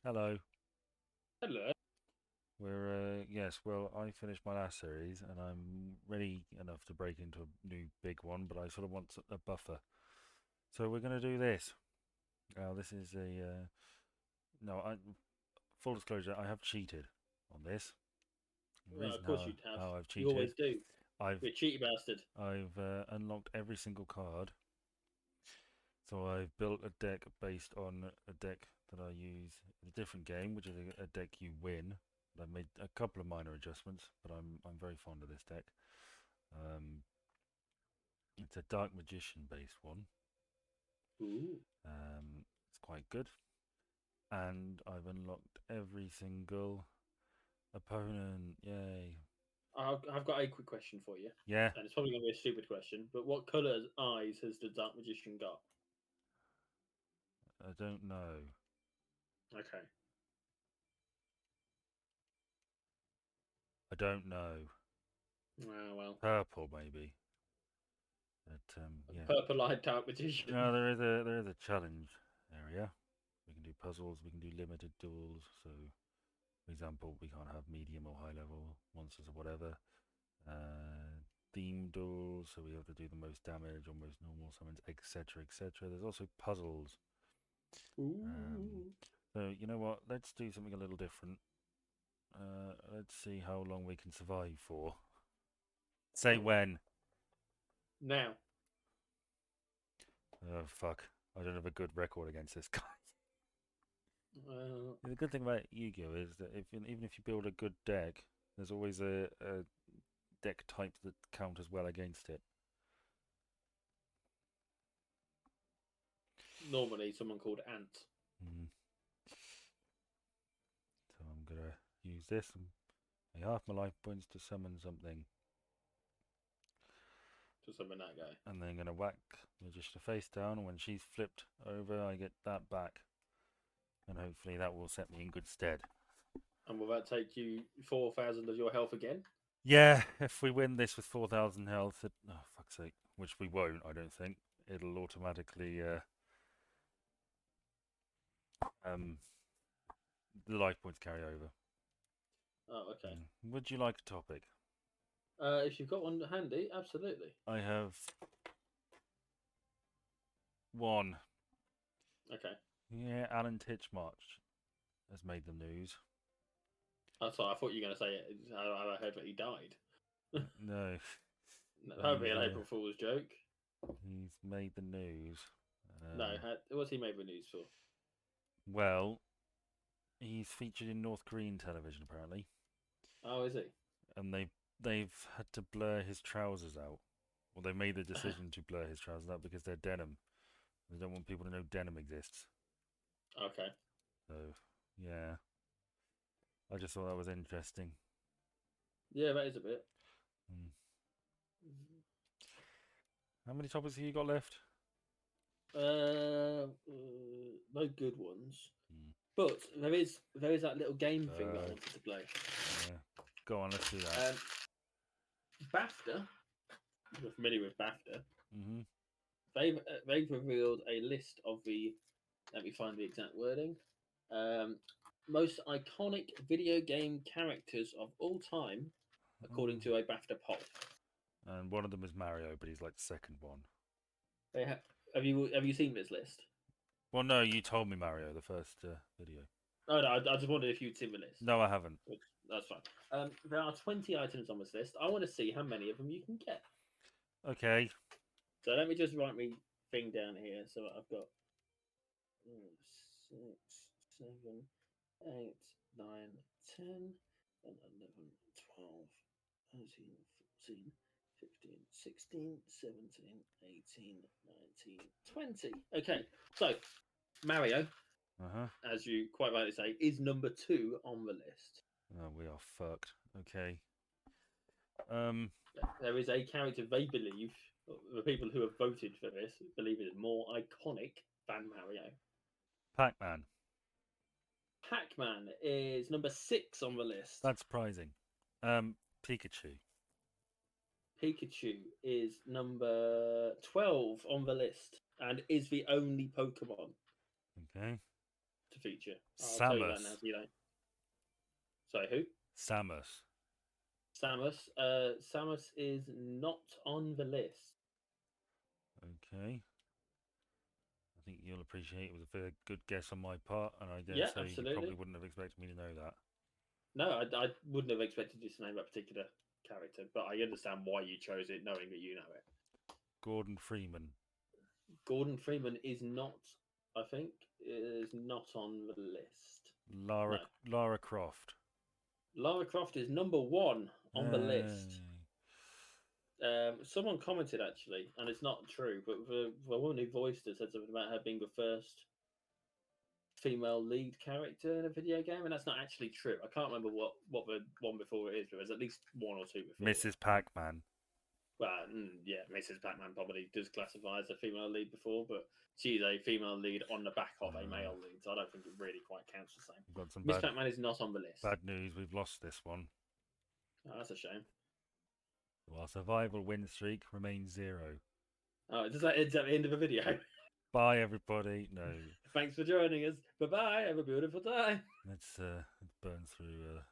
Hello. Hello. Yes, well, I finished my last series and I'm ready enough to break into a new big one, but I sort of want a buffer. So we're going to do this. Now, this is no, full disclosure, I have cheated on this. The Well, reason of course you'd have. how I've You cheated, always do. I've You're a cheaty bastard. unlocked every single card. So I've built a deck based on a deck that I use in a different game, which is a deck you win. I've made a couple of minor adjustments, but I'm very fond of this deck. Um, it's a Dark Magician based one. Ooh. It's quite good, and I've unlocked every single opponent. Yay! I've got a quick question for you, Yeah, and it's probably going to be a stupid question, but what colour eyes has the Dark Magician got? I don't know. Okay. I don't know. Ah, well. Purple maybe. But yeah. Purple-eyed Dark Magician. No, there is a challenge area. We can do puzzles. We can do limited duels. So, for example, we can't have medium or high level monsters or whatever. Theme duels, so we have to do the most damage or most normal summons, etc., etc. There's also puzzles. Um, Ooh. so you know what? Let's do something a little different. Let's see how long we can survive for. Say Oh. when. Now. Oh fuck! I don't have a good record against this guy. Uh, The good thing about Yu-Gi-Oh is that even if you build a good deck, there's always a deck types that count as well against it. normally, someone called Ant. Mm. So I'm gonna use this and pay half my life points to summon something, To summon that guy. and then gonna whack Magician face down. And when she's flipped over, I get that back, and hopefully that will set me in good stead. And will that take you 4,000 of your health again? Yeah, if we win this with 4,000 health, oh fuck's sake, which we won't, I don't think. It'll automatically um the life points carry over. Oh, okay. Would you like a topic? If you've got one handy, absolutely. I have one. Okay. Yeah, Alan Titchmarsh has made the news. Oh, sorry, I thought you were going to say it. I heard that he died. No, That would be he's an April Fool's joke. he's made the news. No, Um, what's he made the news for? well, he's featured in North Korean television apparently, Oh, is he? and they've had to blur his trousers out. Well, they made the decision to blur his trousers out because they're denim. They don't want people to know denim exists. Okay. So, yeah, I just thought that was interesting. Yeah, that is a bit. Mm. How many topics have you got left? No good ones. Mm. But there is that little game thing that I Uh, wanted to play. yeah, go on, let's do that. BAFTA. You're familiar with BAFTA. Hmm. They've revealed a list of the. Let me find the exact wording. Um, most iconic video game characters of all time, according to a BAFTA poll. And one of them is Mario, but he's like the second one. They have you seen this list? Well, no, you told me Mario the first video. Oh no, I just wondered if you'd seen the list. No, I haven't. Which, that's fine. There are 20 items on this list. I want to see how many of them you can get. Okay. So let me just write my thing down here. So I've got 6, 7, 8, 9, 10, 11, 12, 13, 14, 15, 16, 17, 18, 19, 20. Okay, so Mario, Uh huh. as you quite rightly say, is number 2 on the list. Oh, we are fucked. Okay. Um. There is a character they believe, the people who have voted for this, believe it is more iconic than Mario. Pac-Man. Pac Man is number 6 on the list. That's surprising. Pikachu. Pikachu is number 12 on the list and is the only Pokemon Okay. to feature. I'll tell you that now Samus. so you don't. Sorry, who? Samus. Samus. Samus is not on the list. Okay. I think you'll appreciate it was a very good guess on my part, and I dare Yeah, say you probably absolutely. wouldn't have expected me to know that. No, I wouldn't have expected you to name that particular character, but I understand why you chose it, knowing that you know it. Gordon Freeman. Gordon Freeman is not, I think, is not on the list. No. Lara Croft. Lara Croft is number one on the list. Hey. Someone commented actually, and it's not true, but the woman who voiced it said something about her being the first female lead character in a video game, and that's not actually true. I can't remember what the one before it is, but there's at least one or two before. Mrs. Pac-Man. Well, yeah, Mrs. Pac-Man probably does classify as a female lead before, but she's a female lead on the back of a male lead, so I don't think it really quite counts the same. We've got some Miss Pac-Man is not on the list. bad news. We've lost this one. Oh, that's a shame. Our survival win streak remains 0. Oh, does that end at the end of the video? Bye, everybody. No. Thanks for joining us. Bye-bye. Have a beautiful time. Let's burn through.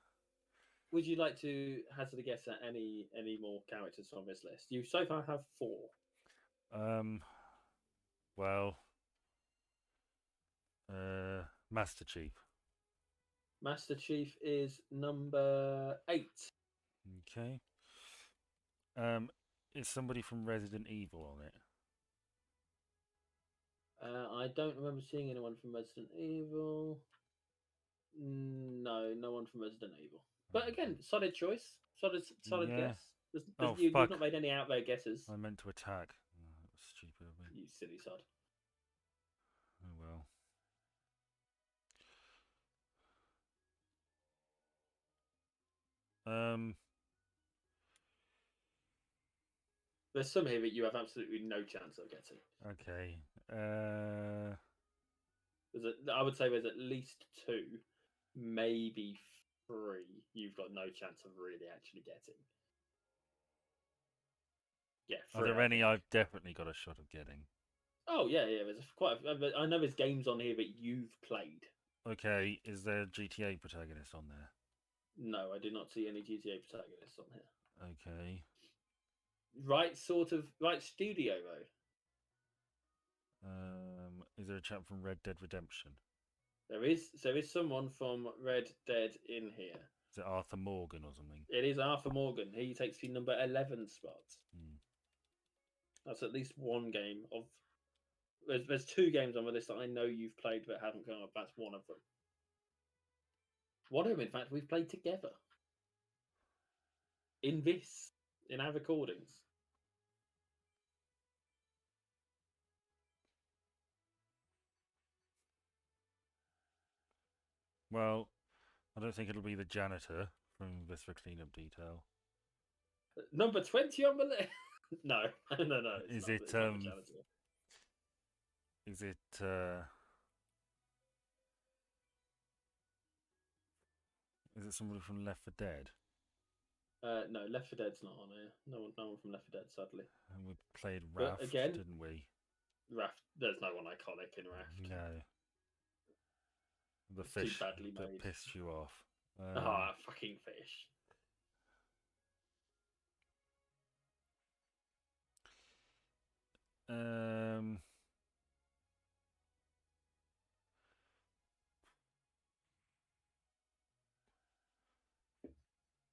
Would you like to hazard a guess at any more characters on this list? You so far have 4. Well, Master Chief. Master Chief is number 8. Okay. Is somebody from Resident Evil on it? I don't remember seeing anyone from Resident Evil. No, no one from Resident Evil. But again, solid choice, solid Yeah. guess. Oh, you've fuck. not made any out there guesses. I meant to attack. Oh, that was stupid of me. You silly sod. Oh well. There's some here that you have absolutely no chance of getting. Okay. I would say there's at least 2, maybe 3. You've got no chance of really actually getting. Yeah, 3. Are there any I've definitely got a shot of getting? Oh yeah. There's quite. I know there's games on here that you've played. Okay. Is there a GTA protagonist on there? No, I did not see any GTA protagonists on here. Okay. Right studio though. Is there a chap from Red Dead Redemption? There is someone from Red Dead in here. Is it Arthur Morgan or something? It is Arthur Morgan. He takes the number 11 spot. That's at least one game of. There's 2 games on the list that I know you've played but haven't come up. That's one of them. One of them, in fact, we've played together. In our recordings. Well, I don't think it'll be the janitor from this for cleanup detail. Number 20 on the list. No. Is it somebody from Left 4 Dead? No, Left 4 Dead's not on here. No one from Left 4 Dead, sadly. And we played Raft, again, didn't we? Raft. There's no one iconic in Raft. No. The It's fish too badly that made. pissed you off. Fucking fish.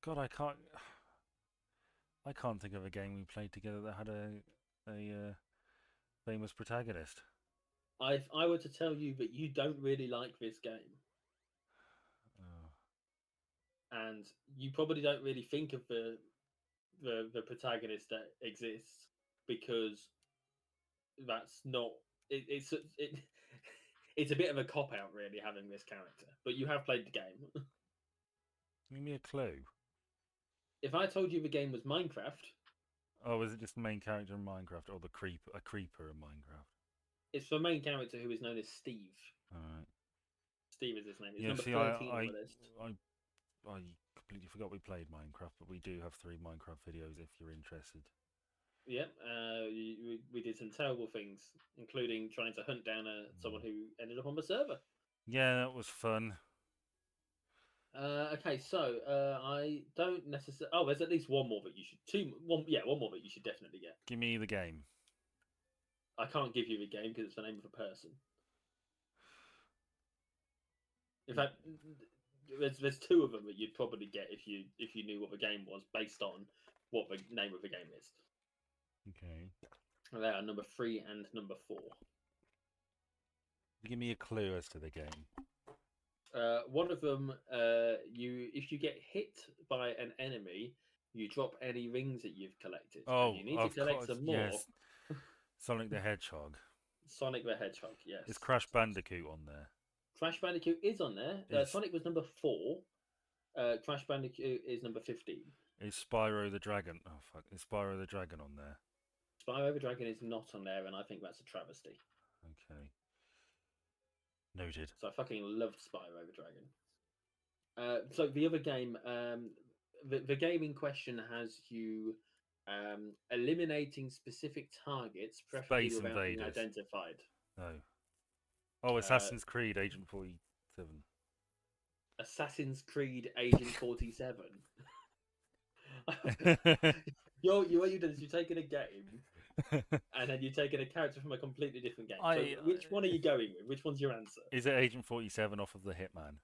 God, I can't think of a game we played together that had a famous protagonist. If I were to tell you that you don't really like this game, and you probably don't really think of the protagonist that exists because that's not it's it's a bit of a cop out really having this character, but you have played the game. Give me a clue. If I told you the game was Minecraft. Oh, is it just the main character in Minecraft or a creeper in Minecraft? It's the main character who is known as Steve. All right. Steve is his name. It's Yeah, number see, 13 on the list. I completely forgot we played Minecraft, but we do have 3 Minecraft videos if you're interested. Yep, we did some terrible things, including trying to hunt down someone who ended up on the server. Yeah, that was fun. Okay, so I don't necessarily. Oh, there's at least one more that you should one more that you should definitely get. Give me the game. I can't give you the game because it's the name of a person. In fact, there's two of them that you'd probably get if you knew what the game was based on what the name of the game is. Okay. And they are number three and number four. Give me a clue as to the game. One of them, you if you get hit by an enemy, you drop any rings that you've collected, and Oh, you need to of collect course. some more. Yes. Sonic the Hedgehog. Sonic the Hedgehog, Is yes. Crash Bandicoot on there? Crash Bandicoot is on there. Is Sonic was number four. Crash Bandicoot is number 15. is Spyro the Dragon? Oh fuck! Is Spyro the Dragon on there? Spyro the Dragon is not on there, and I think that's a travesty. Okay. Noted. So I fucking loved Spyro the Dragon. So the other game, the game in question has you eliminating specific targets, preferably Space without being Invaders. identified. No. Oh, Uh, Assassin's Creed Agent 47. Assassin's Creed Agent 47. What you've done is you've taken a game and then you've taken a character from a completely different game. So I which one are you going with? Which one's your answer? Is it Agent 47 off of the Hitman?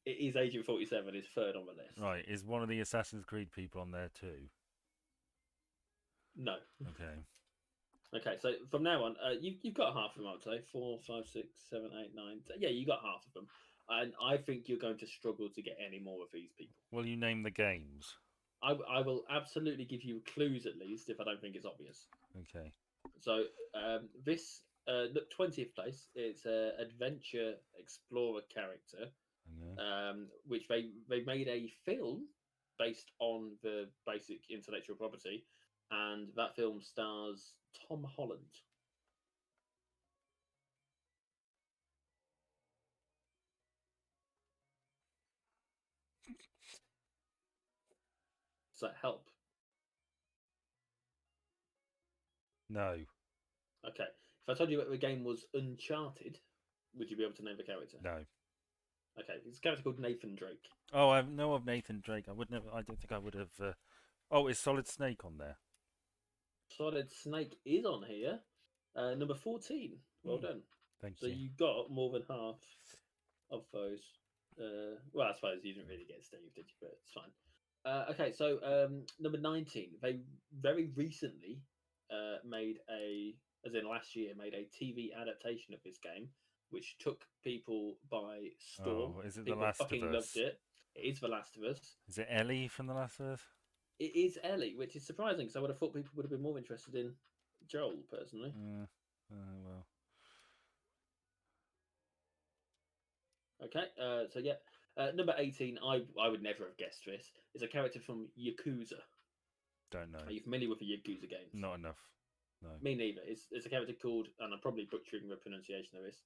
It is Agent 47, is third on the list. Right. Is one of the Assassin's Creed people on there too? No. Okay. Okay, so from now on, you've got half of them, I'd say. 4, 5, 6, 7, 8, 9. Yeah, you got half of them. And I think you're going to struggle to get any more of these people. Will you name the games? I will absolutely give you clues at least if I don't think it's obvious. Okay. So this look 20th place. It's a adventure explorer character, Okay. which they made a film based on the basic intellectual property, and that film stars Tom Holland. Does that help? No. Okay. If I told you that the game was Uncharted, would you be able to name the character? No. Okay, it's a character called Nathan Drake. Oh, I know of Nathan Drake. I would never. I don't think I would have. Oh, is Solid Snake on there? Solid Snake is on here. Number 14. Well Hmm. done. Thank So you. you got more than half of those. Well, I suppose you didn't really get Steve, did you? But it's fine. Okay, so number 19. They very recently made as in last year, made a TV adaptation of this game, which took people by storm. Oh, is it The People Last of fucking loved Us? it. It is The Last of Us. Is it Ellie from The Last of Us? It is Ellie, which is surprising because I would have thought people would have been more interested in Joel, personally. Well. Okay, so yeah. Number 18, I would never have guessed this, is a character from Yakuza. Don't know. Are you familiar with the Yakuza games? Not enough. No. Me neither. It's a character called, and I'm probably butchering the pronunciation of this,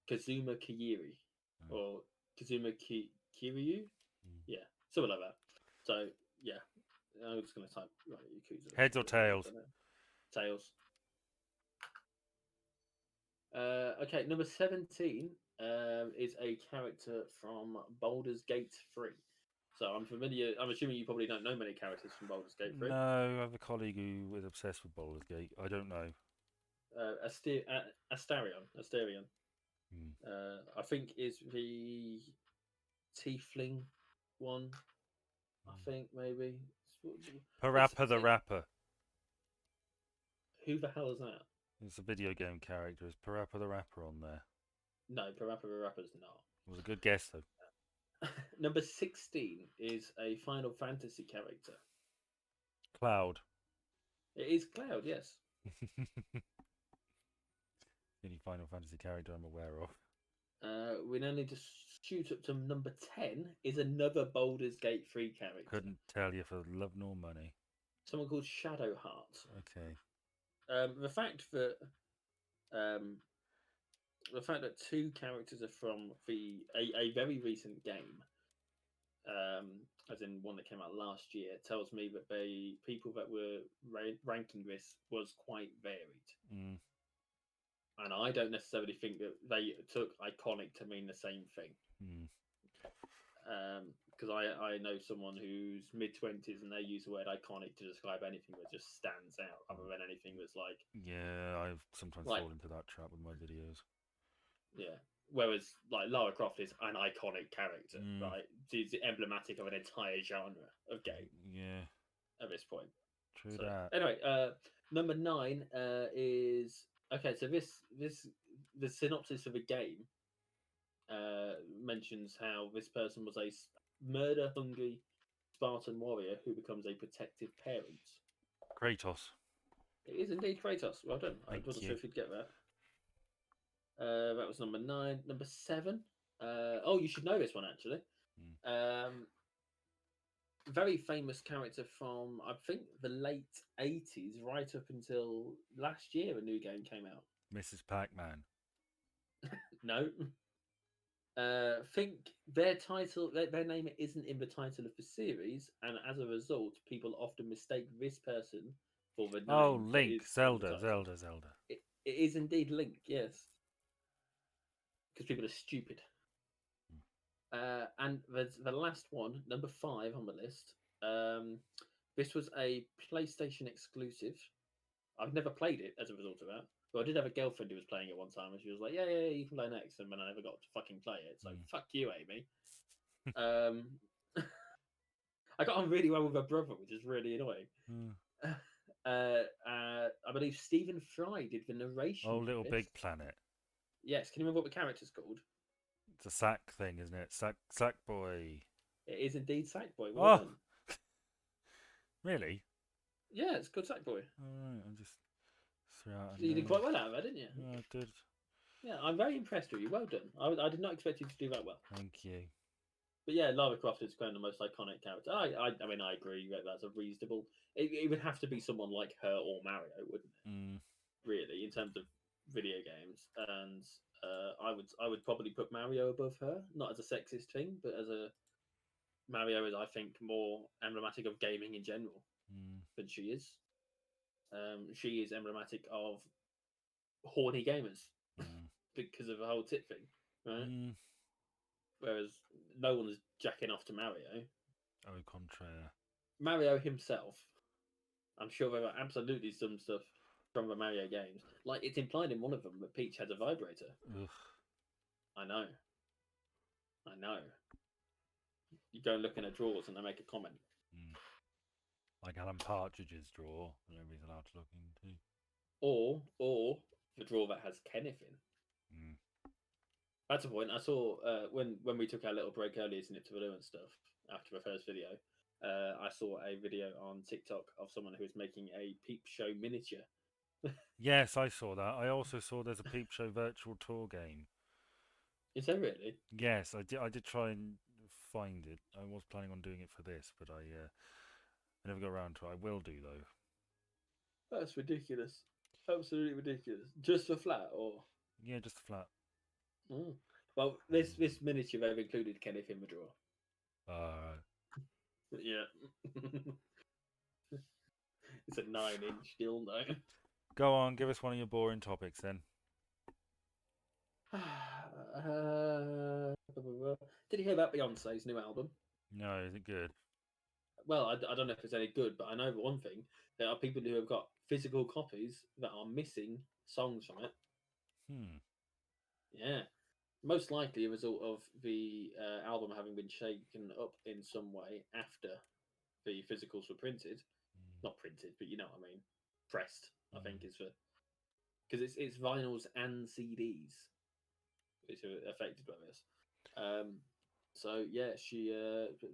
Kazuma Kiryu. Oh. Or Kazuma Kiryu? Mm. Yeah, something like that. So, yeah. I'm just going to type right, Yakuza. Heads or tails? Tails. Okay, number 17 is a character from Baldur's Gate 3. So I'm familiar. I'm assuming you probably don't know many characters from Baldur's Gate 3. No, I have a colleague who was obsessed with Baldur's Gate. I don't know. Asterion. Hmm. I think is the Tiefling one. I think maybe. Parappa the Rapper. Who the hell is that? It's a video game character. Is Parappa the Rapper on there? No, Parappa the Rapper's not. It was a good guess though. Number 16 is a Final Fantasy character. Cloud. It is Cloud, yes. The only Final Fantasy character I'm aware of. We now need to shoot up to number 10 is another Baldur's Gate 3 character. Couldn't tell you for love nor money. Someone called Shadowheart. Okay. The fact that two characters are from a very recent game, as in one that came out last year, tells me that people that were ranking this was quite varied. Mm. and I don't necessarily think that they took iconic to mean the same thing. Hmm. Because I know someone who's mid-20s and they use the word iconic to describe anything that just stands out, other than anything that's Yeah, I've sometimes like fallen into that trap with my videos. yeah. Whereas like Lara Croft is an iconic character, Mm. right? She's emblematic of an entire genre of game Yeah, at this point. true So that. anyway, number nine is okay. So this the synopsis of a game mentions how this person was a murder hungry Spartan warrior who becomes a protective parent. Kratos. It is indeed Kratos. Well done. I Thank wasn't you. sure if you'd get that. That was number nine. Number seven. Oh, you should know this one actually. Mm. Um, very famous character from I think the late 80s, right up until last year. A new game came out. Mrs. Pac-Man. No, think their title, their name isn't in the title of the series, and as a result, people often mistake this person for the Oh, name that Link. is in the Zelda. title. Zelda. Zelda. It is indeed Link, yes, because people are stupid. Mm. And there's the last one, number five on the list. This was a PlayStation exclusive. I've never played it as a result of that. But I did have a girlfriend who was playing it one time, and she was like, "Yeah, yeah, yeah, you can play next." And then I never got to fucking play it. So Mm. fuck you, Amy. Um, I got on really well with her brother, which is really annoying. Mm. I believe Stephen Fry did the Oh, narration for Little this. Big Planet. Yes, can you remember what the character's called? It's a sack thing, isn't it? Sack boy. It is indeed Sackboy. Well Oh, done. really? Yeah, it's called Sackboy. All right, I just threw out a You did name. quite well out of that, didn't you? Yeah, I did. Yeah, I'm very impressed with you. Well done. I did not expect you to do that well. Thank you. But yeah, Lara Croft is kind of the most iconic character. I mean, I agree that that's a reasonable. It would have to be someone like her or Mario, wouldn't it? Mm. Really, in terms of video games, and I would probably put Mario above her, not as a sexist thing, but as a Mario is I think more emblematic of gaming in general Mm. than she is. She is emblematic of horny gamers Mm. because of the whole tit thing, right? Mm. Whereas no one's jacking off to Mario. Au contraire. Mario himself, I'm sure there are absolutely some stuff from the Mario games. Like it's implied in one of them that Peach has a vibrator. Ugh. I know. I know. You go and look in her drawers and they make a comment. Mm. Like Alan Partridge's drawer that nobody's allowed to look into. Or the drawer that has Kenneth in. Mm. That's a point. I saw when we took our little break earlier to Nip to Baloo and stuff after the first video. I saw a video on TikTok of someone who was making a peep show miniature. Yes, I saw that. I also saw there's a Peep Show virtual tour game. Is there really? Yes, I did. I did try and find it. I was planning on doing it for this, but I never got around to it. I will do though. That's ridiculous. Absolutely ridiculous. Just for flat or Yeah, just a flat. oh. Well, this miniature they've included Kenneth in the drawer. Uh, Yeah. It's a 9-inch dildo. Go on, give us one of your boring topics then. Did you hear about Beyonce's new album? No, is it good? Well, I don't know if it's any good, but I know one thing: there are people who have got physical copies that are missing songs from it. Hmm. Yeah, most likely a result of the album having been shaken up in some way after the physicals were printed. Hmm. Not printed, but you know what I mean. Pressed, I think, Hmm. is for because it's vinyls and CDs which are affected by this. Um, so yeah, she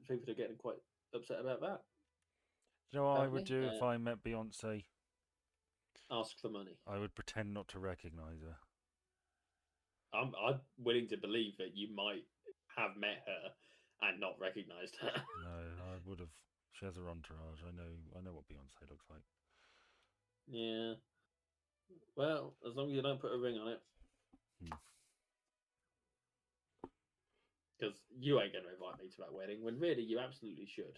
people are getting quite upset about that. Do you know what I would Apparently, do if I met Beyonce? ask for money. I would pretend not to recognise her. I'm willing to believe that you might have met her and not recognised her. No, I would have. She has her entourage. I know what Beyonce looks like. Yeah. Well, as long as you don't put a ring on it, Hmm. because you ain't going to invite me to that wedding when really you absolutely should.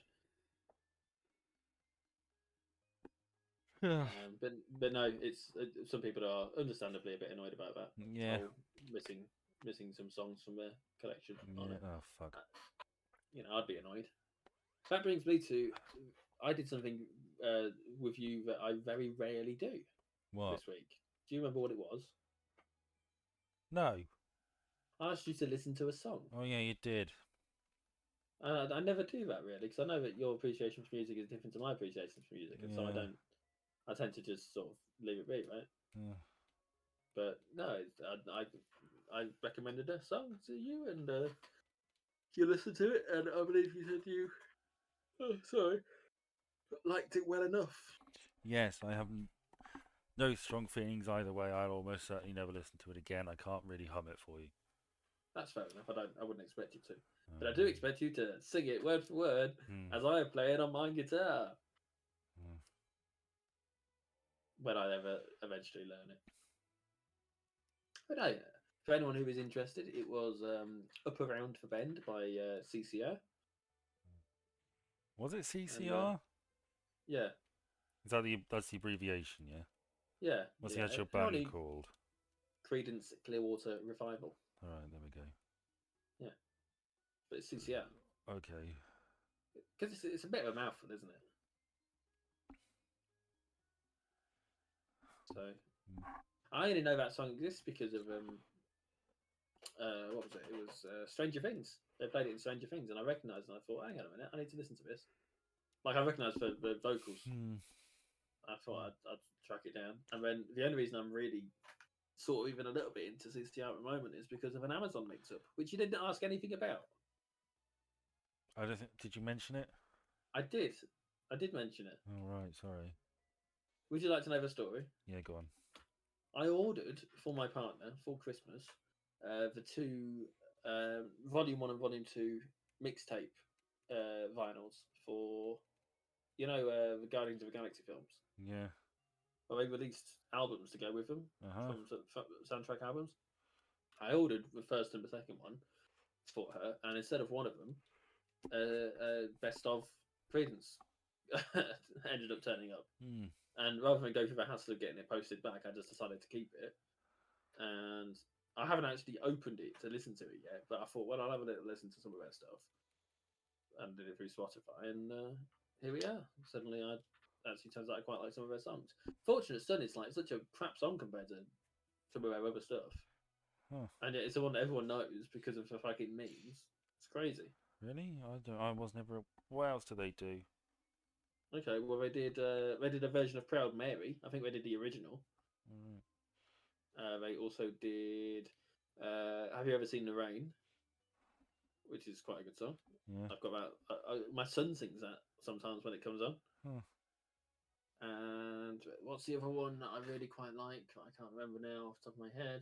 Yeah. But no, it's some people are understandably a bit annoyed about that Yeah. whole missing some songs from their collection on Yeah. it. Oh fuck. Uh, I'd be annoyed. That brings me to I did something with you that I very rarely do What? this week. Do you remember what it was? No. I asked you to listen to a song. Oh yeah, you did. I never do that really because I know that your appreciation for music is different to my appreciation for music, and so I Yeah. don't. I tend to just sort of leave it be, right? Yeah. But no, I recommended a song to you, and you listened to it, and I believe you said you, oh, sorry, liked it well enough. Yes, I have no strong feelings either way. I'll almost certainly never listen to it again. I can't really hum it for you. That's fair enough. I wouldn't expect you to, but I do Um, expect you to sing it word for word hmm, as I play it on my guitar hmm. when I ever eventually learn it. But no, for anyone who is interested, it was Up Around for Bend by CCR, Was it and CCR? yeah, Is that that's the abbreviation? Yeah. yeah, What's the yeah. actual band Apparently, called? Credence Clearwater Revival. All right, there we go. Yeah, but it's CCR Okay. because it's a bit of a mouthful, isn't it? So Hmm. I only know that song exists because of what was it? It was Stranger Things. They played it in Stranger Things, and I recognised, and I thought, hang on a minute, I need to listen to this. Like I recognised the vocals. Hmm. I thought I'd track it down, and then the only reason I'm really sort of even a little bit into CCR at the moment is because of an Amazon mix-up, which you didn't ask anything about. I don't think. Did you mention it? I did. I did mention it. Oh right, sorry. Would you like to know the story? Yeah, go on. I ordered for my partner for Christmas the two Volume 1 and Volume 2 mixtape vinyls for, the Guardians of the Galaxy films. Yeah. Well, they released albums to go with them Uh huh. from soundtrack albums. I ordered the first and the second one for her, and instead of one of them, best of Credence ended up turning up. Hmm. And rather than go through the hassle of getting it posted back, I just decided to keep it. And I haven't actually opened it to listen to it yet, but I thought, well, I'll have a little listen to some of their stuff, and did it through Spotify, and here we are. Suddenly, I actually turns out I quite like some of their songs. Fortunate Son is like such a crap song compared to some of their other stuff, Huh. and yet it's the one that everyone knows because of the fucking memes. It's crazy. Really? I don't. I was never. What else do they do? Okay, well they did a version of Proud Mary. I think they did the original. Mm, They also did. Have you ever seen The Rain? Which is quite a good song. yeah. I've got that. My son sings that sometimes when it comes on. Huh. And what's the other one that I really quite like? I can't remember now off the top of my head.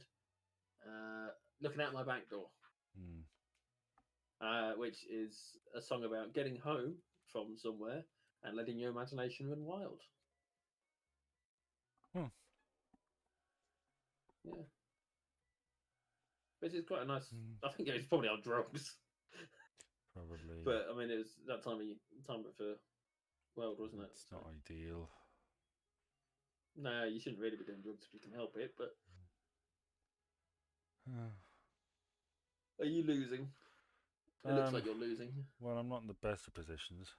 Looking out my back door, Hmm. which is a song about getting home from somewhere and letting your imagination run wild. Hmm. Yeah, which is quite a nice. Hmm. I think it's probably on drugs, Probably. but I mean it was that time of the world, wasn't it? It's So not ideal. no, you shouldn't really be doing drugs if you can help it. But are you losing? It looks um. like you're losing. Well, I'm not in the best of positions.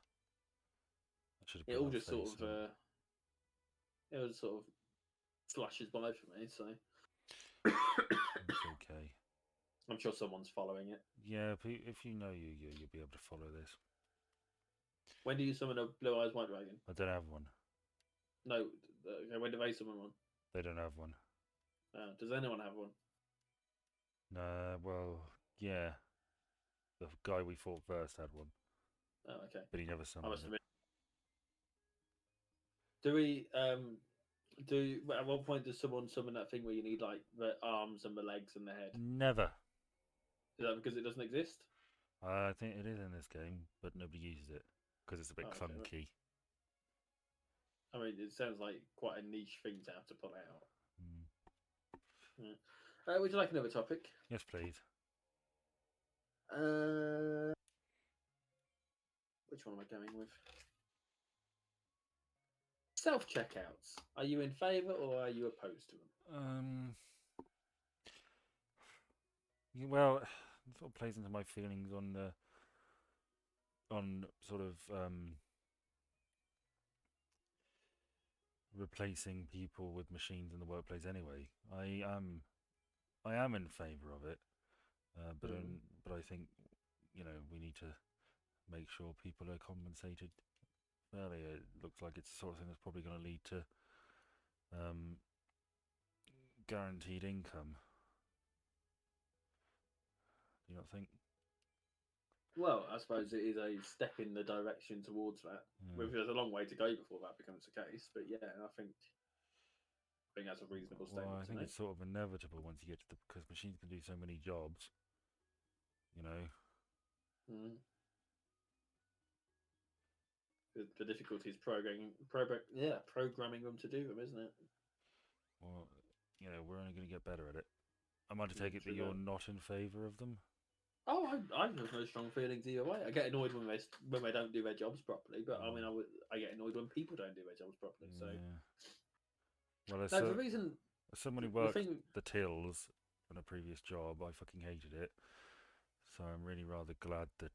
I should have It put all my just face sort of on. it was sort of flashes by for me. So It's okay. I'm sure someone's following it. Yeah, if you know you'll be able to follow this. When do you summon a blue eyes white dragon? I don't have one. No, okay, when do they summon one? They don't have one. Does anyone have one? Well, yeah. The guy we fought first had one, Oh, okay. but he never I summoned must it. admit. Do we do at what point does someone summon that thing where you need like the arms and the legs and the head? Never. Is that because it doesn't exist? I think it is in this game, but nobody uses it because it's a bit Oh, okay. clunky. I mean, it sounds like quite a niche thing to have to pull out. Mm. Yeah. Would you like another topic? Yes, please. Uh, which one am I going with? Self checkouts. Are you in favour or are you opposed to them? Um, well, it sort of plays into my feelings on sort of replacing people with machines in the workplace. Anyway, I am in favour of it, Hmm. but I think we need to make sure people are compensated fairly. It looks like it's the sort of thing that's probably going to lead to um, guaranteed income. Do you not think? Well, I suppose it is a step in the direction towards that. Yeah. There's a long way to go before that becomes the case, but yeah, I think that's a reasonable Well, statement I to think make. it's sort of inevitable once you get to the because machines can do so many jobs. You know, Mm. The difficulty is programming them to do them, isn't it? well, we're only going to get better at it. I might take it that True you're that. not in favour of them. Oh, I have no strong feelings either way. I get annoyed when they don't do their jobs properly, but I mean, Mm, I get annoyed when people don't do their jobs properly. So yeah. Well, no, the reason as someone who the worked thing, the tills in a previous job, I fucking hated it. So I'm really rather glad that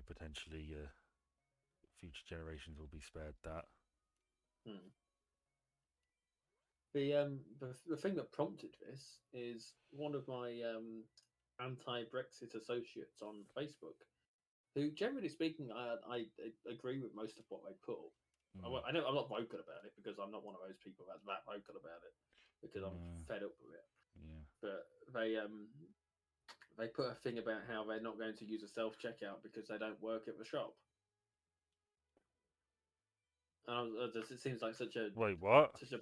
potentially future generations will be spared that. hmm, the thing that prompted this is one of my anti-Brexit associates on Facebook, who, generally speaking, I agree with most of what they put. Mm, I know I'm not vocal about it because I'm not one of those people that's that vocal about it because I'm yeah, fed up with it. yeah. But they put a thing about how they're not going to use a self checkout because they don't work at the shop. And it seems like Wait, what? such a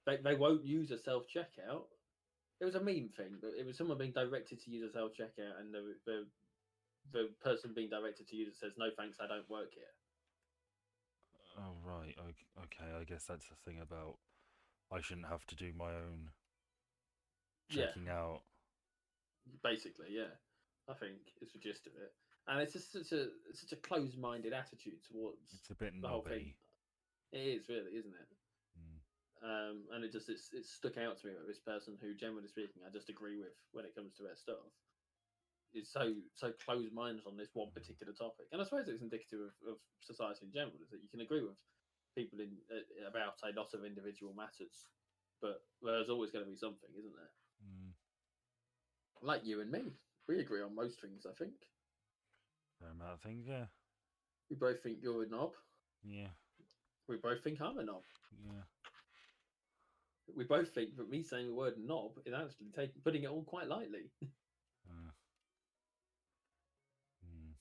they won't use a self checkout. It was a meme thing, but it was someone being directed to use a self checkout, and the person being directed to use it says, "No thanks, I don't work here." Oh, right. Okay, I guess that's the thing about I shouldn't have to do my own Yeah, checking out. basically, yeah. I think it's the gist of it, and it's just such a closed-minded attitude towards It's a bit the whole thing. knobby. It is really, isn't it? Mm, And it stuck out to me that this person, who generally speaking I just agree with when it comes to their stuff, is so closed minded on this one mm, particular topic. And I suppose it's indicative of society in general, is that you can agree with people about a lot of individual matters, but there's always going to be something, isn't there? mm. Like you and me, we agree on most things. I think Fair amount of things, yeah. we both think you're a knob. Yeah, We both think I'm a knob. yeah. We both think that me saying the word knob is actually putting it all quite lightly. Uh, mm,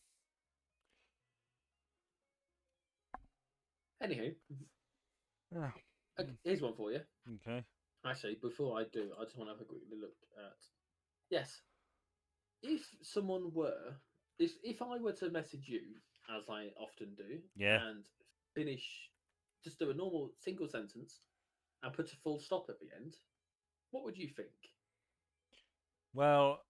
Anywho, yeah. okay, Mm, here's one for you. okay. Actually, before I do, I just want to have a quick look at. Yes, if someone were, if I were to message you, as I often do, Yeah. and finish, just do a normal single sentence and put a full stop at the end, what would you think? Well,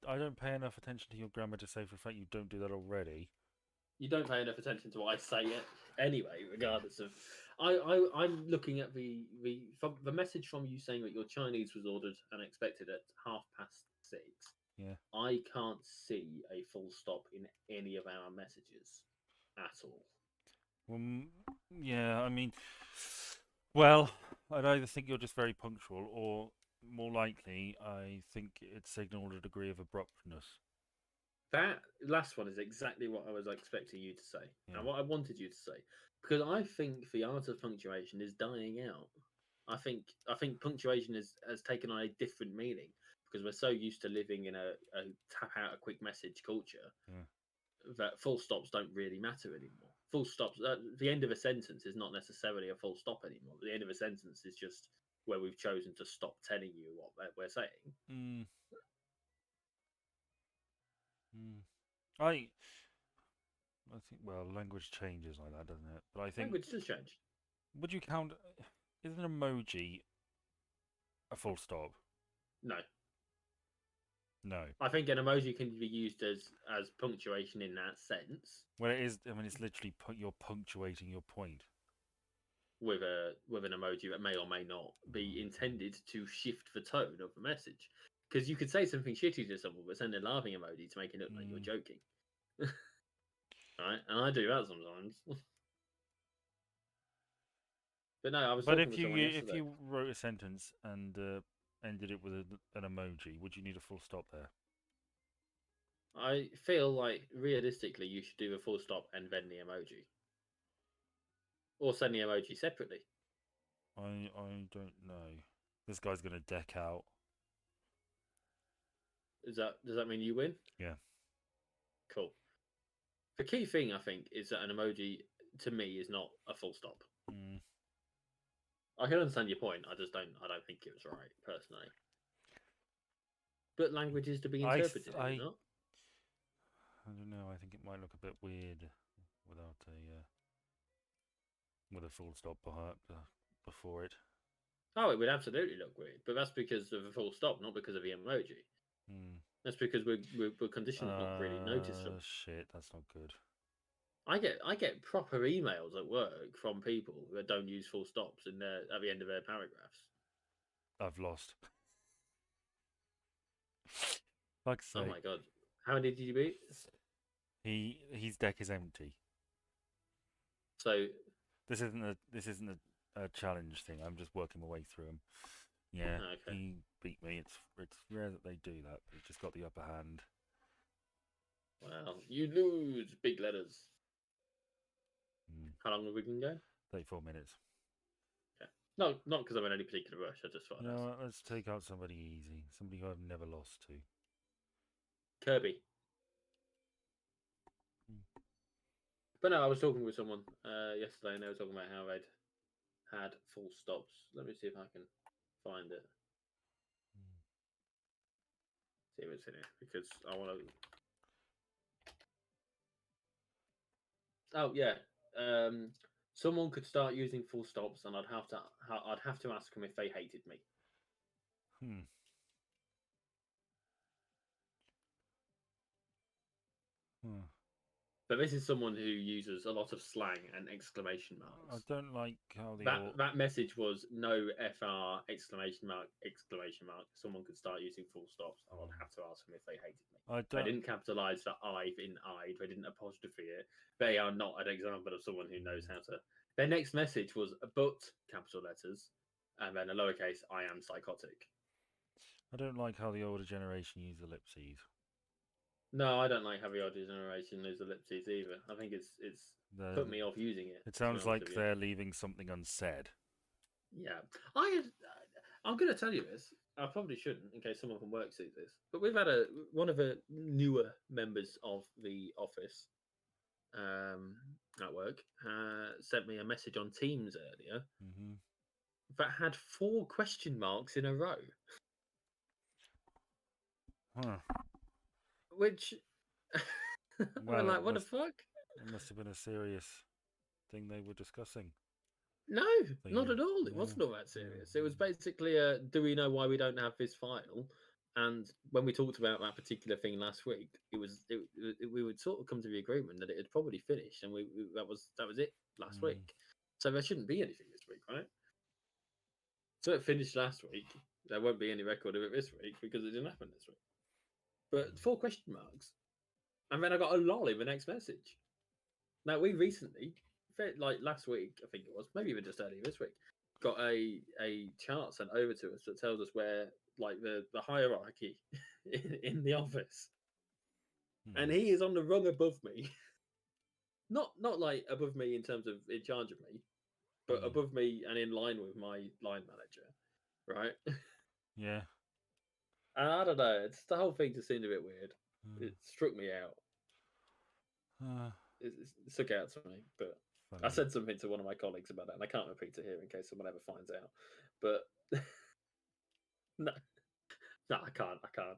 I don't pay enough attention to your grammar to say for a fact you don't do that already. You don't pay enough attention to what I say it anyway, Mm, regardless of. I'm looking at the message from you saying that your Chinese was ordered and expected at 6:30. yeah. I can't see a full stop in any of our messages at all. Well, yeah. I mean, well, I'd either think you're just very punctual, or more likely, I think it signalled a degree of abruptness. That last one is exactly what I was expecting you to say and Yeah. what I wanted you to say, because I think the art of punctuation is dying out. I think punctuation has taken on a different meaning because we're so used to living in a tap out a quick message culture Yeah. that full stops don't really matter anymore. Full stops, the end of a sentence is not necessarily a full stop anymore. The end of a sentence is just where we've chosen to stop telling you what we're saying. Mm, mm. I I think language changes like that, doesn't it? But I think Language does change. would you count? Is an emoji a full stop? No, No. I think an emoji can be used as punctuation in that sense Well, it is. I mean, it's literally you're punctuating your point. with an emoji that may or may not be intended to shift the tone of the message. Because you could say something shitty to someone, but send a laughing emoji to make it look like you're Mm. joking, right? And I do that sometimes. But no, I was But talking with someone if yesterday. you wrote a sentence and ended it with an emoji, would you need a full stop there? I feel like realistically, you should do a full stop and then the emoji, or send the emoji separately. I don't know. This guy's gonna deck out. Does that mean you win? Yeah. Cool. The key thing I think is that an emoji to me is not a full stop. Mm. I can understand your point. I don't think it was right personally. But language is to be interpreted, is it not? I don't know. I think it might look a bit weird without a with a full stop before it. Oh, it would absolutely look weird, but that's because of a full stop, not because of the emoji. Mm. That's because we're conditioned not to really notice them. Shit, that's not good. I get proper emails at work from people that don't use full stops in their at the end of their paragraphs. I've lost. Like I Oh say, my god, how many did you beat? his deck is empty. So This isn't a challenge thing. I'm just working my way through them. Yeah, okay, he beat me. It's rare that they do that. But he just got the upper hand. well you lose big letters. Mm. How long have we been going? 34 minutes. Yeah, no, not because I'm in any particular rush. I just thought You I'd know ask. what? Let's take out somebody easy. Somebody who I've never lost to. Kirby. Mm. But no, I was talking with someone yesterday, and they were talking about how they'd had full stops. Let me see if I can find it. See if it's in here because I want to. Oh yeah, um, someone could start using full stops, and I'd have to ask them if they hated me. Hmm. Hmm. But this is someone who uses a lot of slang and exclamation I marks. don't like how That message was no fr exclamation mark. Someone could start using full stops, and I'd have to ask them if they hated me. I They don't. didn't capitalize the I in I. They didn't apostrophe it. They are not an example of someone who knows how to. Their next message was but capital letters, and then a lowercase I am psychotic. I don't like how the older generation use ellipses. No, I don't like Heavy Odd Generation use ellipses either. I think it's They're, put me off using it. it To be sounds honest like with you, they're leaving something unsaid. yeah. I I'm going to tell you this. I probably shouldn't, in case someone from work sees this. But we've had one of the newer members of the office um, at work sent me a message on Teams earlier Mm-hmm. that had four question marks in a row, Huh. which we're Well, like, what the fuck? it must have been a serious thing they were discussing. No, not The at all. It yeah. wasn't all that Oh, serious. It was basically, do we know why we don't have this file? And when we talked about that particular thing last week, we would sort of come to the agreement that it had probably finished, and that was it last mm, week. So there shouldn't be anything this week, right? So it finished last week. There won't be any record of it this week because it didn't happen this week. But four question marks, and then I got a lol in the next message. Now we recently, like last week, I think it was, maybe even just earlier this week, got a chart sent over to us that tells us where like the hierarchy in the office, and mm, he is on the rung above me. Not like above me in terms of in charge of me, but mm. above me and in line with my line manager, right? Yeah. And I don't know, it's the whole thing just seemed a bit weird. Uh, It struck me out. uh, It stuck out to me, but I funny. said something to one of my colleagues about that, and I can't repeat it here in case someone ever finds out. But no, no, I can't. I can't.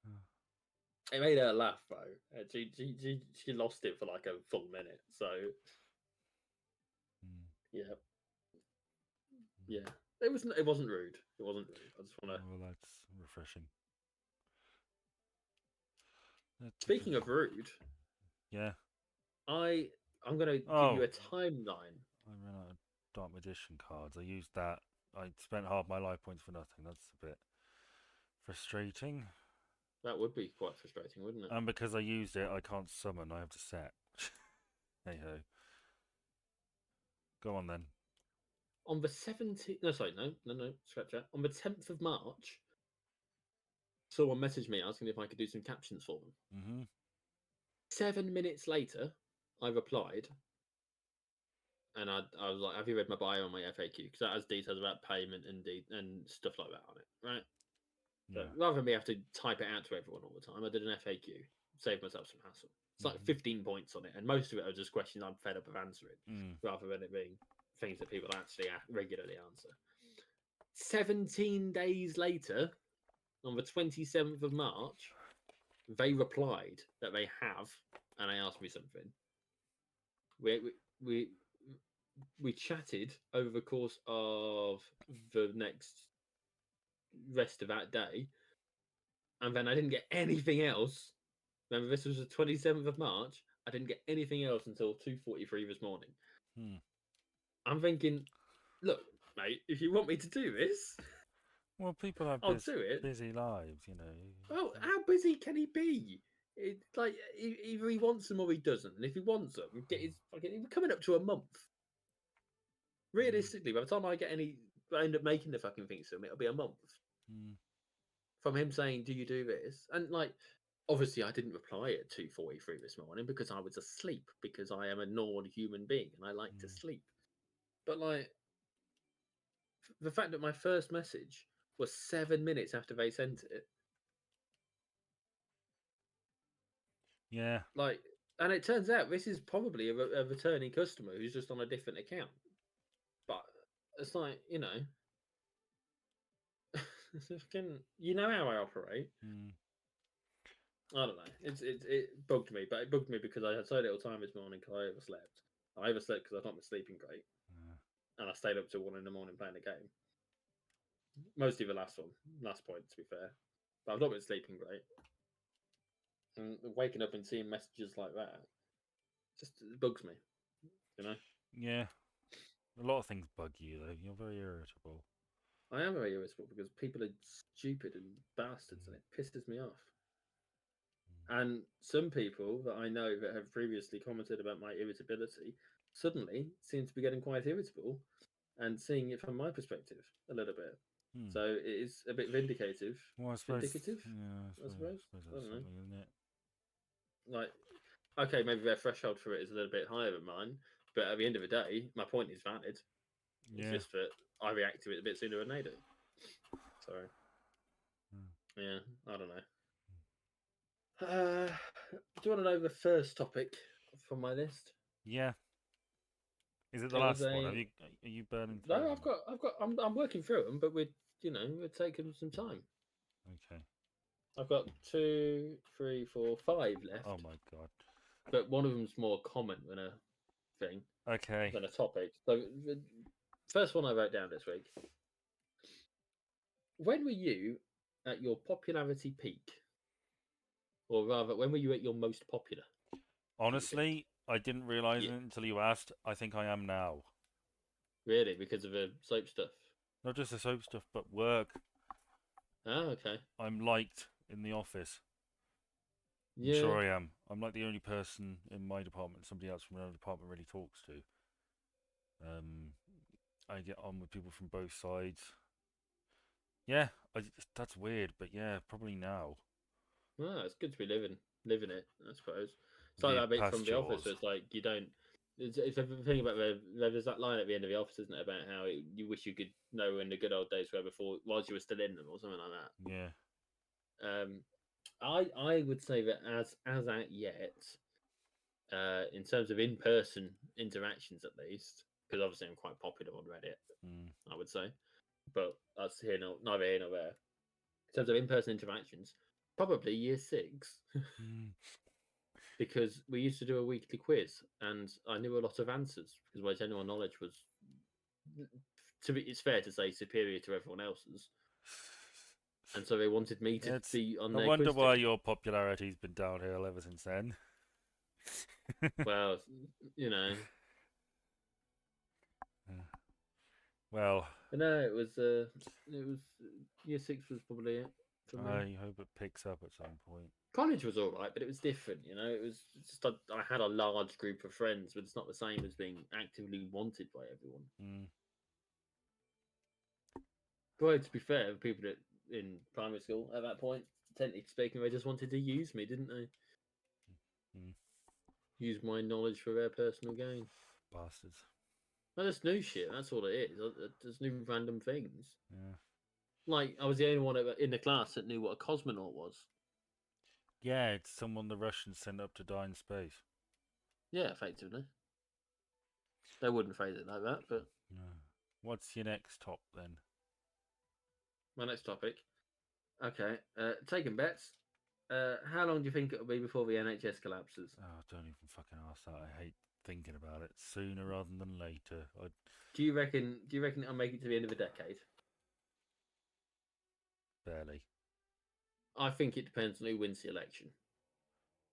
Uh, It made her laugh though. She lost it for like a full minute. So mm, yeah, mm. yeah. It wasn't rude. It wasn't rude. I just want to. Well, that's refreshing. Speaking of rude, Yeah. I I'm gonna give you Oh, a timeline. I ran out of Dark Magician cards. I used that. I spent half my life points for nothing. That's a bit frustrating. That would be quite frustrating, wouldn't it? And because I used it, I can't summon. I have to set. Hey ho. Go on then. On the 17th, no, sorry, no, scratch that. On the 10th of March, someone messaged me asking if I could do some captions for them. Mm-hmm. 7 minutes later, I replied, and I was like, "Have you read my bio on my FAQ? Because that has details about payment and stuff like that on it, right?" So Yeah. rather than me have to type it out to everyone all the time, I did an FAQ, saved myself some hassle. It's like Mm-hmm. 15 points on it, and most of it are just questions I'm fed up of answering, Mm. rather than it being things that people actually regularly answer. 17 days later, on the 27th of March, they replied that they have, and they asked me something. We we we, we chatted over the course of the next rest of that day, and then I didn't get anything else. Remember, this was the 27th of March. I didn't get anything else until 2:43 this morning. Mm. I'm thinking, look, mate, if you want me to do this, Well, people have I'll do it. busy lives, you know. Well, how busy can he be? Like either he wants them or he doesn't. And if he wants them, get his fucking. We're coming up to a month. Mm. Realistically, by the time I end up making the fucking thing to him, it'll be a month Mm. from him saying, "Do you do this?" And like, obviously, I didn't reply at 2:43 this morning because I was asleep. Because I am a normal human being and I like to Mm. sleep. But like, the fact that my first message was 7 minutes after they sent it, Yeah. like, and it turns out this is probably a returning customer who's just on a different account. But it's like, you know how I operate. Mm. I don't know. It bugged me, but it bugged me because I had so little time this morning because I overslept. I overslept because I not been sleeping great, Yeah. and I stayed up till 1 in the morning playing a game. Mostly the last point to be fair, but I've not been sleeping great. And waking up and seeing messages like that just bugs me. You know, Yeah. A lot of things bug you though. You're very irritable. I am very irritable because people are stupid and bastards, and Mm. it pisses me off. Mm. And some people that I know that have previously commented about my irritability suddenly seem to be getting quite irritable and seeing it from my perspective a little bit. Mm. So it is a bit vindicative, Well, I suppose. vindicative, Yeah, I suppose. I suppose I that's don't know. something, isn't it? Like, okay, maybe their threshold for it is a little bit higher than mine, but at the end of the day, my point is valid. It's Yeah. just that I react to it a bit sooner than they do. So Mm. yeah, I don't know. Do you want to know the first topic from my list? Yeah. Is it the It was last one? a Are you burning through no. them? I'm working through them, but we're taking some time. Okay. I've got two, three, four, five Oh left, my god. but one of them's more comment than a thing Okay. than a topic. So the first one I wrote down this week. When were you at your popularity peak, or rather, when were you at your most popular? Do you think? Honestly, I didn't realize Yeah, it until you asked. I think I am now. really, because of the soap stuff. Not just the soap stuff, but work. Oh, okay. I'm liked in the office. I'm Yeah. sure I am. I'm like the only person in my department somebody else from another department really talks to. Um, I get on with people from both sides. Yeah, that's weird, but yeah, probably now. Ah, it's good to be living it, I suppose. It's like The that bit from past The Office, where yours. it's like you don't. It's a thing about there's that line at the end of The Office, isn't it, about how you wish you could know when the good old days were before, whilst you were still in them, or something like Yeah. that. I would say that as at yet, in terms of in person interactions, at least, because obviously I'm quite popular on Reddit, Mm. I would say, but that's neither here nor there. In terms of in person interactions, probably year six. Mm. Because we used to do a weekly quiz and I knew a lot of answers because my general knowledge was, it's fair to say, superior to everyone else's. and so they wanted me to It's be on no their wonder quiz why team. your popularity's been downhill ever since then. Well, you know, Well, but no, it was year six was probably it for me. I hope it picks up at some point. College was all right, but it was different. You know, it was just I had a large group of friends, but it's not the same as being actively wanted by everyone. Mm, But to be fair, the people that in primary school at that point, technically speaking, they just wanted to use me, didn't they? mm, Use my knowledge for their personal gain. bastards. Well, that's new shit. That's all it is. There's new random things. Yeah. Like I was the only one in the class that knew what a cosmonaut was. Yeah, it's someone the Russians sent up to die in space. Yeah, effectively. They wouldn't phrase it like that, but Yeah. What's your next top then? my next topic. Okay, taking bets. How long do you think it'll be before the NHS collapses? Oh, don't even fucking ask that. I hate thinking about it. Sooner rather than later. I Do you reckon? Do you reckon it'll make it to the end of the decade? barely. I think it depends on who wins the election.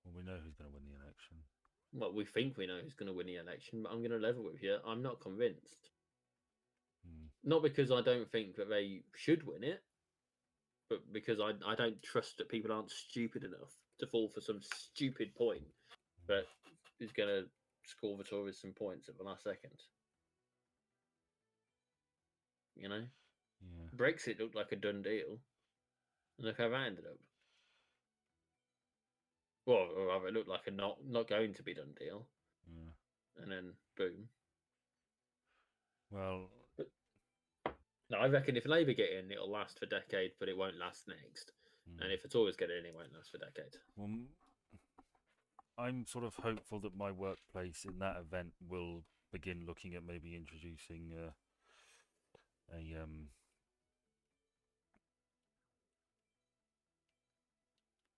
Well, we know who's going to win the election. Well, we think we know who's going to win the election, but I'm going to level with you. I'm not convinced. Hmm. Not because I don't think that they should win it, but because I don't trust that people aren't stupid enough to fall for some stupid point that is going to score the Tories some points at the last second. You know, Yeah. Brexit looked like a done deal, and look how that ended up. Well, or rather, it looked like a not going to be done deal, Yeah. and then boom. Well, But no, I reckon if Labour get in, it'll last for decades, but it won't last next. And hmm. if the Tories get in, it won't last for decades. Well, I'm sort of hopeful that my workplace in that event will begin looking at maybe introducing a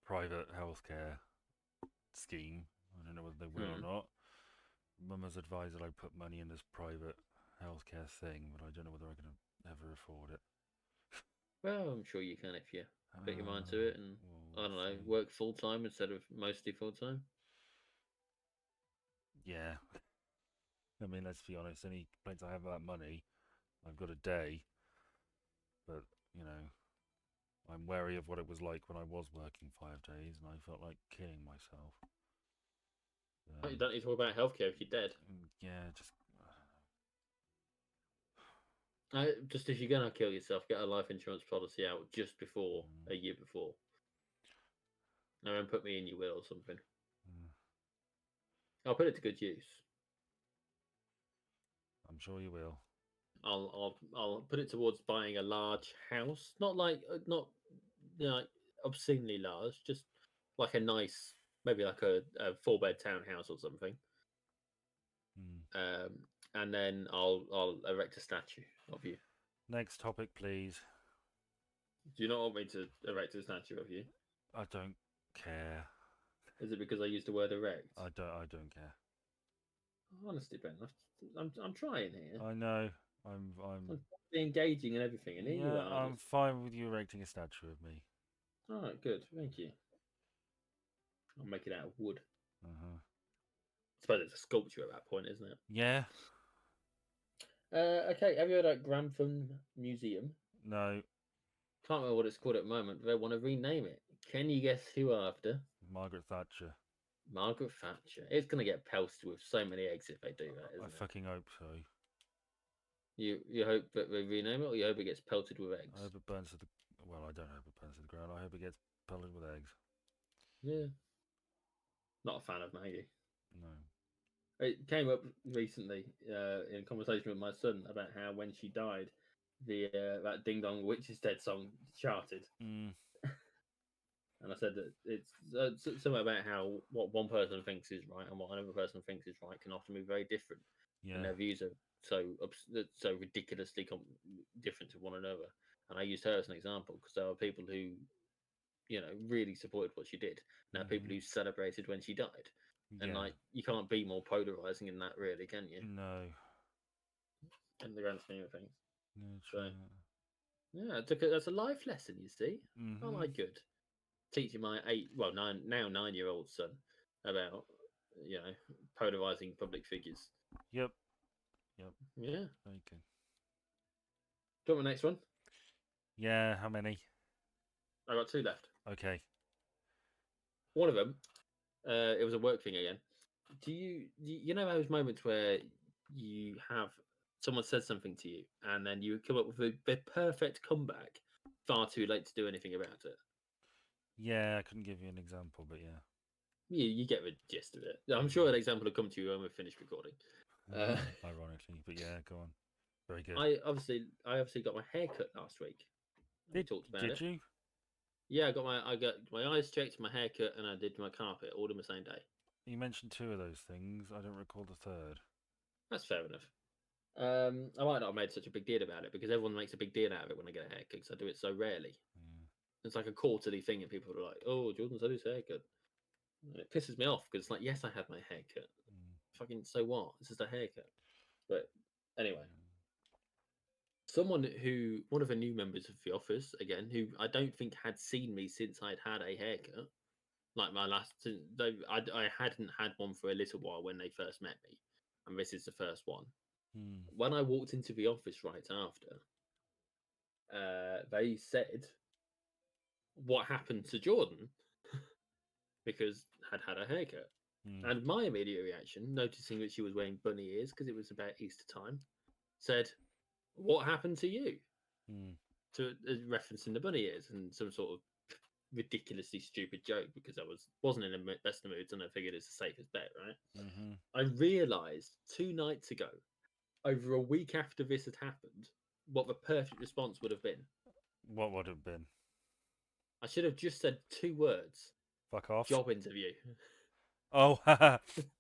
private healthcare scheme. I don't know whether they will or Hmm. not. Mum has advised that I put money in this private healthcare thing, but I don't know whether I can ever afford it. Well, I'm sure you can if you put your mind to it, and Well, I we'll don't know, see. work full time instead of mostly full time. Yeah, I mean, let's be honest. Any complaints I have about money, I've got a day, but you know, I'm wary of what it was like when I was working 5 days, and I felt like killing myself. You don't need to worry about healthcare if you're dead. Yeah, just Just if you're gonna kill yourself, get a life insurance policy out just before mm, a year before, and then put me in your will or something. mm, I'll put it to good use. I'm sure you will. I'll put it towards buying a large house, not like not you know, like obscenely large, just like a nice, maybe like a four-bed townhouse or something. Mm. And then I'll erect a statue of you. Next topic, please. Do you not want me to erect a statue of you? I don't care. Is it because I used the word erect? I don't care. Honestly, Ben, I'm trying here. I know. I'm engaging and everything, and here you Yeah, are. I'm Just fine with you erecting a statue of me. all right, good, thank you. I'll make it out of wood. Uh huh. I suppose it's a sculpture at that point, isn't it? Yeah. Okay, have you heard of Grantham Museum? No. Can't remember what it's called at the moment, but they want to rename it. Can you guess who after? Margaret Thatcher. Margaret Thatcher. It's going to get pelted with so many eggs if they do that, I isn't it? fucking hope so. You hope that they rename it, or you hope it gets pelted with I eggs? hope it burns to the. Well, I don't hope it burns to the ground. I hope it gets pelted with eggs. Yeah. Not a fan of Maggie. No. It came up recently in a conversation with my son about how when she died, the that Ding Dong Witch is Dead song charted, Mm, and I said that it's something about how what one person thinks is right and what another person thinks is right can often be very different, and yeah. their views are so ridiculously different to one another. And I used her as an example because there are people who really supported what she did. Now people Mhm. who celebrated when she died, and Yeah. like you can't be more polarizing in that, really, can you? No. In the grand scheme of things. No, So true. Yeah, that's a life lesson. You see, I Mm-hmm. like good teaching my nine 9 year old son about you know polarizing public figures. Yep. Yep. Yeah. Very good. Do you want my next one? Yeah. How many? I got two left. Okay. One of them, it was a work thing again. You know those moments where you have someone says something to you and then you come up with the perfect comeback, far too late to do anything about it. Yeah, I couldn't give you an example, but yeah. You get the gist of it. I'm sure an example will come to you when we're finished recording. Uh, Ironically, but yeah, go on. Very good. I obviously got my hair cut last week. We Did talked about did it. you? Yeah, I got my eyes checked, my hair cut, and I did my carpet all in the same day. You mentioned two of those things. I don't recall the third. That's fair enough. I might not have made such a big deal about it because everyone makes a big deal out of it when I get a haircut because I do it so rarely. Yeah. It's like a quarterly thing, and people are like, "Oh, Jordan's had his haircut," and it pisses me off because it's like, yes, I had my haircut. Mm, Fucking so what? It's just a haircut. But anyway, yeah. one of the new members of the office again, who I don't think had seen me since I'd had a haircut. Like my last, I hadn't had one for a little while when they first met me, and this is the first one. Hmm. When I walked into the office right after, they said, "What happened to Jordan?" because had a haircut. Hmm. And my immediate reaction, noticing that she was wearing bunny ears because it was about Easter time, said, "What happened to you?" Hmm. To referencing the bunny ears and some sort of ridiculously stupid joke because I wasn't in the best of moods and I figured it's the safest bet, right? Mm-hmm. I realised 2 nights ago, over a week after this had happened, what the perfect response would have been. What would have been? I should have just said 2 words: Fuck off. job interview. Oh, haha.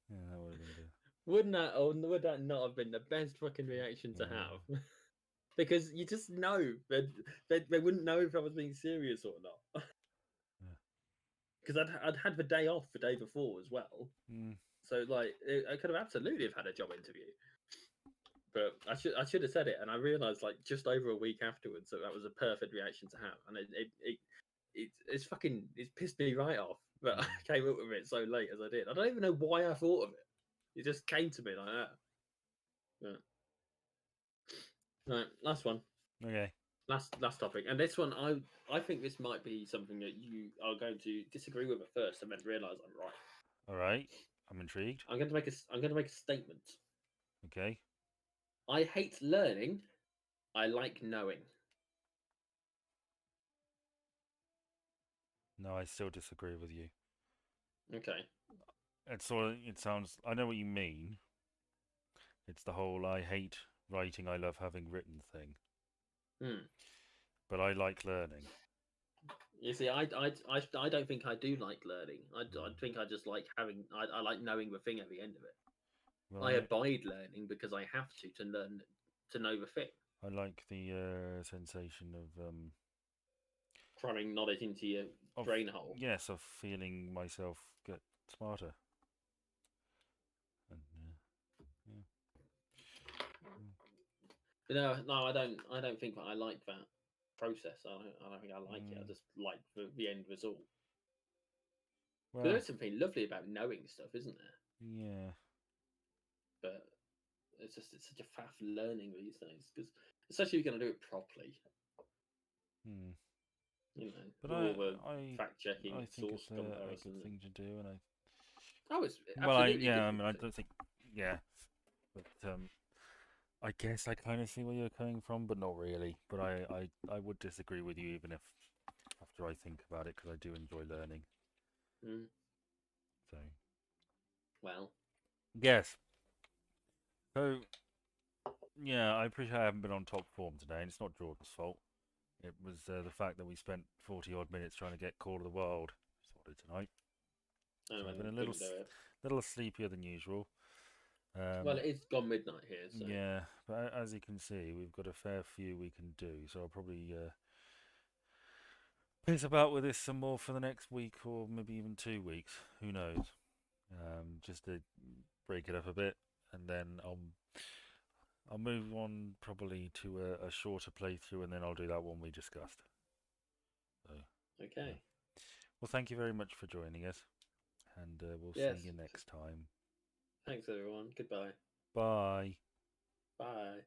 Yeah, that would have been good. Would that not have been the best fucking reaction to Yeah. have? Because you just know they wouldn't know if I was being serious or not. Yeah. Because I'd had the day off the day before as well, Mm. so like I could have absolutely have had a job interview. But I should have said it, and I realised like just over a week afterwards that that was a perfect reaction to have, and it's pissed me right off that I Mm. came up with it so late as I did. I don't even know why I thought of it. It just came to me like that. Yeah. Right, last one. Okay. Last topic, and this one I think this might be something that you are going to disagree with at first, and then realise I'm right. All right. I'm intrigued. I'm going to make a statement. Okay. I hate learning. I like knowing. No, I still disagree with you. Okay. It's sort of, it sounds. I know what you mean. It's the whole I hate writing, I love having written thing. Hmm. But I like learning. You see, I don't think I do like learning. I Mm. think I just like I like knowing the thing at the end of it. Well, I abide learning because I have to learn to know the thing. I like the sensation Cramming knowledge into your of brain hole. yes, of feeling myself get smarter. And yeah. Mm. No, I don't. I don't think that I like that process. I don't think I like it. I Mm. just like the end result. Because Well, there's something lovely about knowing stuff, isn't there? yeah. But it's such a faff learning these days. Because especially if you're going to do it properly, Mm. But with all the I fact checking I and think source it's a good comparison. thing to do, and I Oh, it's well, absolutely a yeah. good I thing mean, I to do. don't think yeah, but I guess I kind of see where you're coming from, but not really. But I would disagree with you even if after I think about it because I do enjoy learning. Mm, So well, yes. So yeah, I appreciate I haven't been on top form today, and it's not Jordan's fault. It was the fact that we spent 40 odd minutes trying to get Call of the Wild sorted tonight. So and I've been then a couldn't do it. little sleepier than usual. Well, Um, it is gone midnight here, so yeah, but as you can see, we've got a fair few we can do. So I'll probably piss about with this some more for the next week or maybe even 2 weeks. Who knows? Just to break it up a bit, and then I'll move on probably to a shorter playthrough, and then I'll do that one we discussed. So, yeah. Okay. Well, thank you very much for joining us, and we'll see Yes. you next time. Thanks, everyone. Goodbye. Bye. Bye.